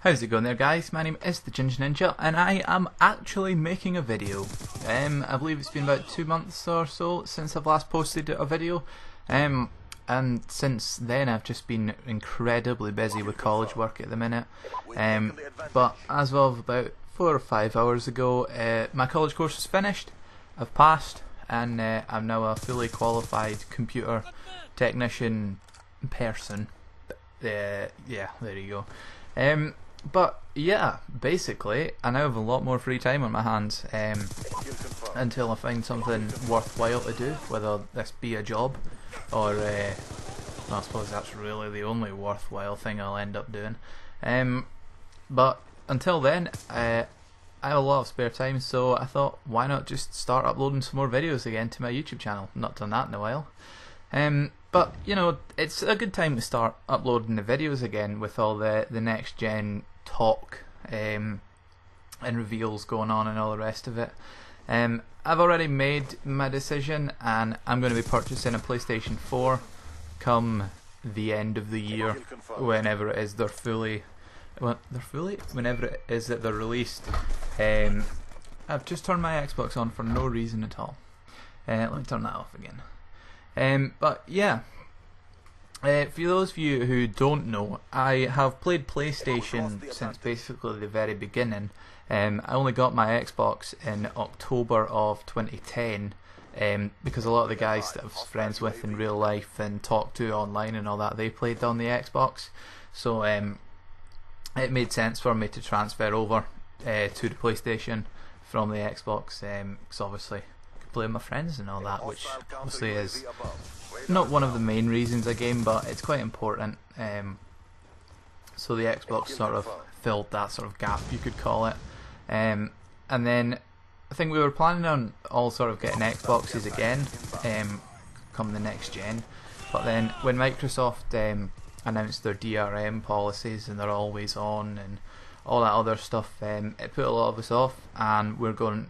How's it going there, guys? My name is the Ginger Ninja and I am actually making a video. I believe it's been about 2 months or so since I've last posted a video, and since then I've just been incredibly busy with college work at the minute. But as of about 4 or 5 hours ago, my college course is finished. I've passed and I'm now a fully qualified computer technician person. Yeah, there you go. But yeah, basically I now have a lot more free time on my hands until I find something worthwhile to do, whether this be a job or well, I suppose that's really the only worthwhile thing I'll end up doing. But until then, I have a lot of spare time, so I thought, why not just start uploading some more videos again to my YouTube channel. Not done that in a while. But you know, it's a good time to start uploading the videos again with all the next gen talk and reveals going on and all the rest of it. I've already made my decision and I'm going to be purchasing a PlayStation 4 come the end of the year, whenever it is whenever it is that they're released. I've just turned my Xbox on for no reason at all. Let me turn that off again. But yeah, for those of you who don't know, I have played PlayStation since basically the very beginning. I only got my Xbox in October of 2010 because a lot of the guys that I was friends with in real life and talked to online and all that, they played on the Xbox, so it made sense for me to transfer over to the PlayStation from the Xbox, because obviously I could play with my friends and all that, which obviously is not one of the main reasons I game, but it's quite important. So the Xbox sort of filled that sort of gap, you could call it. And then I think we were planning on all sort of getting Xboxes again come the next gen, but then when Microsoft announced their DRM policies and they're always on and all that other stuff, it put a lot of us off, and we're going,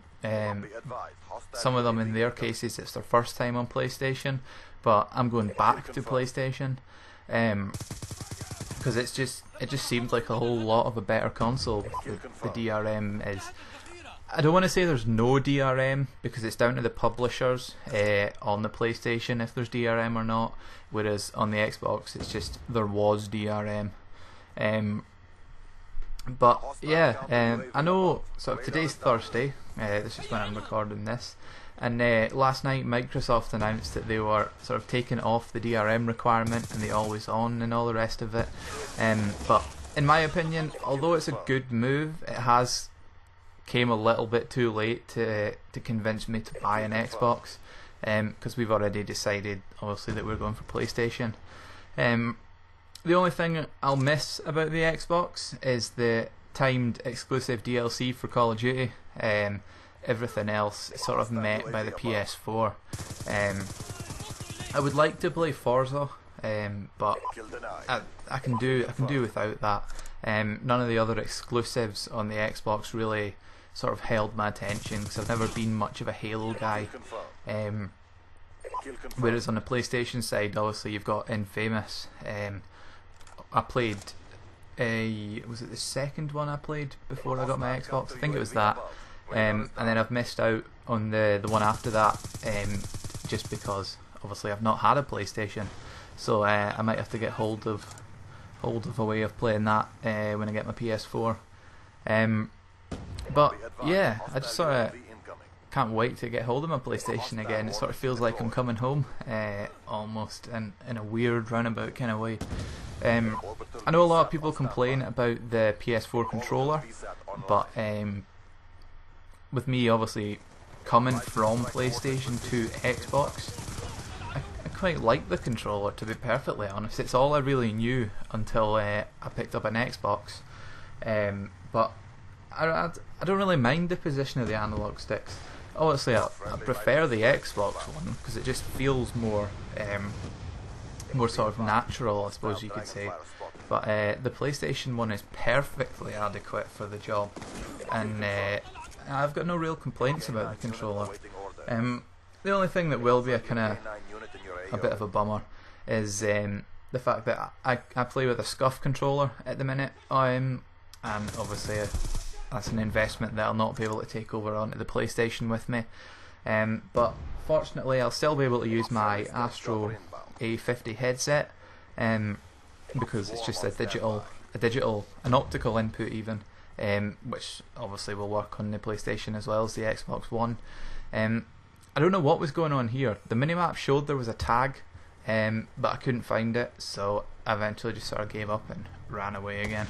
some of them in their cases it's their first time on PlayStation, but I'm going back to PlayStation because it just seemed like a whole lot of a better console. The DRM is, I don't want to say there's no DRM because it's down to the publishers on the PlayStation if there's DRM or not, whereas on the Xbox it's just there was DRM. But yeah, I know sort of today's Thursday, this is when I'm recording this, and last night Microsoft announced that they were sort of taking off the DRM requirement and the always on and all the rest of it. But in my opinion, although it's a good move, it has came a little bit too late to convince me to buy an Xbox, because we've already decided obviously that we're going for PlayStation. The only thing I'll miss about the Xbox is the timed exclusive DLC for Call of Duty. Everything else is sort of met by the PS4. I would like to play Forza, but I can do without that. None of the other exclusives on the Xbox really sort of held my attention because I've never been much of a Halo guy. Whereas on the PlayStation side, obviously you've got Infamous. I played was it the second one I played before I got my Xbox? I think it was that. And then I've missed out on the one after that, just because obviously I've not had a PlayStation, so I might have to get hold of a way of playing that when I get my PS4. But yeah, I just sort of can't wait to get hold of my PlayStation again. It sort of feels like I'm coming home, almost in a weird roundabout kind of way. I know a lot of people complain about the PS4 controller, but with me obviously coming from PlayStation to Xbox, I quite like the controller, to be perfectly honest. It's all I really knew until I picked up an Xbox. But I don't really mind the position of the analog sticks. Obviously I prefer the Xbox one because it just feels more sort of natural, I suppose you could say. But the PlayStation one is perfectly adequate for the job, and I've got no real complaints about the controller. The only thing that will be a bit of a bummer is the fact that I play with a scuff controller at the minute. and obviously that's an investment that I'll not be able to take over onto the PlayStation with me. But fortunately, I'll still be able to use my Astro A50 headset, because it's just an optical input even, which obviously will work on the PlayStation as well as the Xbox One. I don't know what was going on here. The minimap showed there was a tag, but I couldn't find it, so I eventually just sort of gave up and ran away again.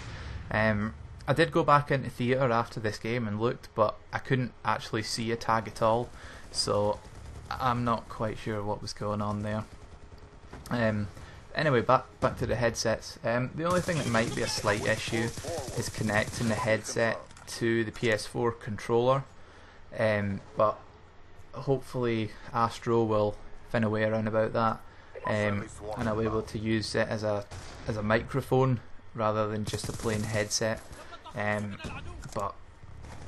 I did go back into theatre after this game and looked, but I couldn't actually see a tag at all, so I'm not quite sure what was going on there. Anyway, back to the headsets. The only thing that might be a slight issue is connecting the headset to the PS4 controller, but hopefully Astro will find a way around about that, and I'll be able to use it as a microphone rather than just a plain headset. But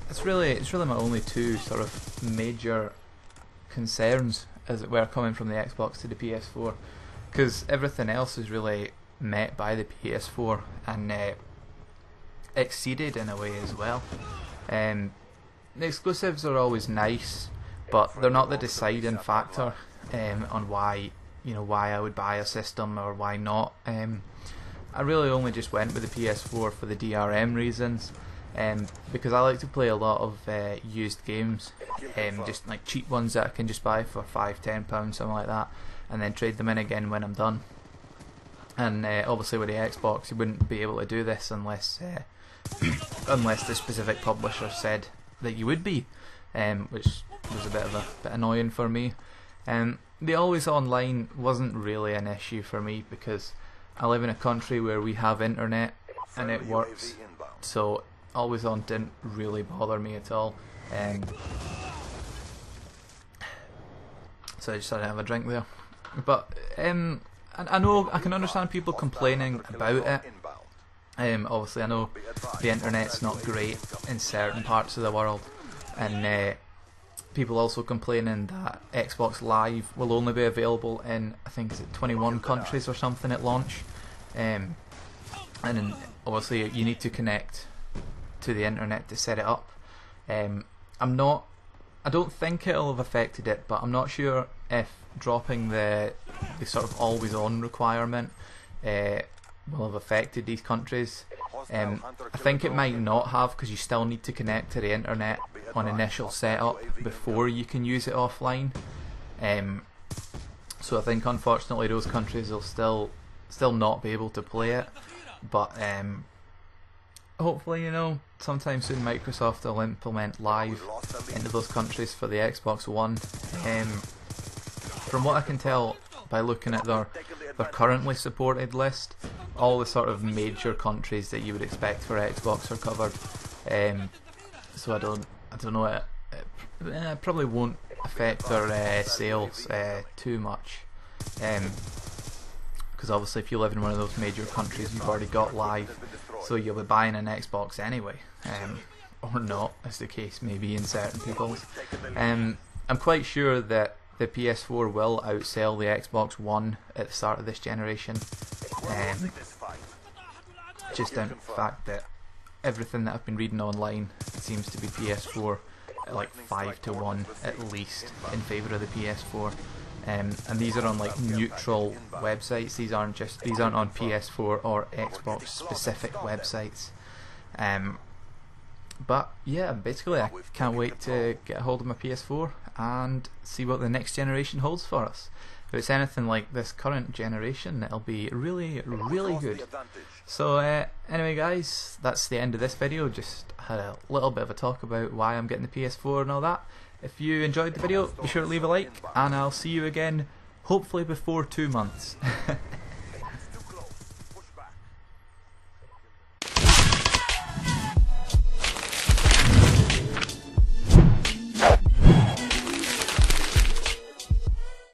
it's really my only two sort of major concerns, as it were, coming from the Xbox to the PS4, because everything else is really met by the PS4 and exceeded in a way as well. The exclusives are always nice, but they're not the deciding factor on why I would buy a system or why not. I really only just went with the PS4 for the DRM reasons, because I like to play a lot of used games, just like cheap ones that I can just buy for £5–10, something like that, and then trade them in again when I'm done. And obviously with the Xbox you wouldn't be able to do this unless unless the specific publisher said that you would be, which was a bit annoying for me. The always online wasn't really an issue for me because I live in a country where we have internet and it works, so always on didn't really bother me at all. So I just had to have a drink there. But I know I can understand people complaining about it. Obviously I know the internet's not great in certain parts of the world, and people also complaining that Xbox Live will only be available in, I think, is it 21 countries or something at launch, and then obviously you need to connect to the internet to set it up. I don't think it'll have affected it, but I'm not sure if dropping the sort of always on requirement will have affected these countries. I think it might not have, because you still need to connect to the internet on initial setup before you can use it offline. So I think unfortunately those countries will still not be able to play it, but hopefully, sometime soon Microsoft will implement Live into those countries for the Xbox One. From what I can tell by looking at their currently supported list, all the sort of major countries that you would expect for Xbox are covered. So I don't know, it probably won't affect their sales too much, because obviously if you live in one of those major countries you've already got Live, so you'll be buying an Xbox anyway, or not, as the case may be in certain people's. I'm quite sure that the PS4 will outsell the Xbox One at the start of this generation, just down to the fact that everything that I've been reading online seems to be PS4 at like 5–1 at least in favour of the PS4, and these are on like neutral websites. These aren't on PS4 or Xbox specific websites. But yeah, basically I can't wait to get a hold of my PS4 and see what the next generation holds for us. If it's anything like this current generation, it'll be really, really good. So anyway guys, that's the end of this video. Just had a little bit of a talk about why I'm getting the PS4 and all that. If you enjoyed the video, be sure to leave a like, and I'll see you again hopefully before 2 months.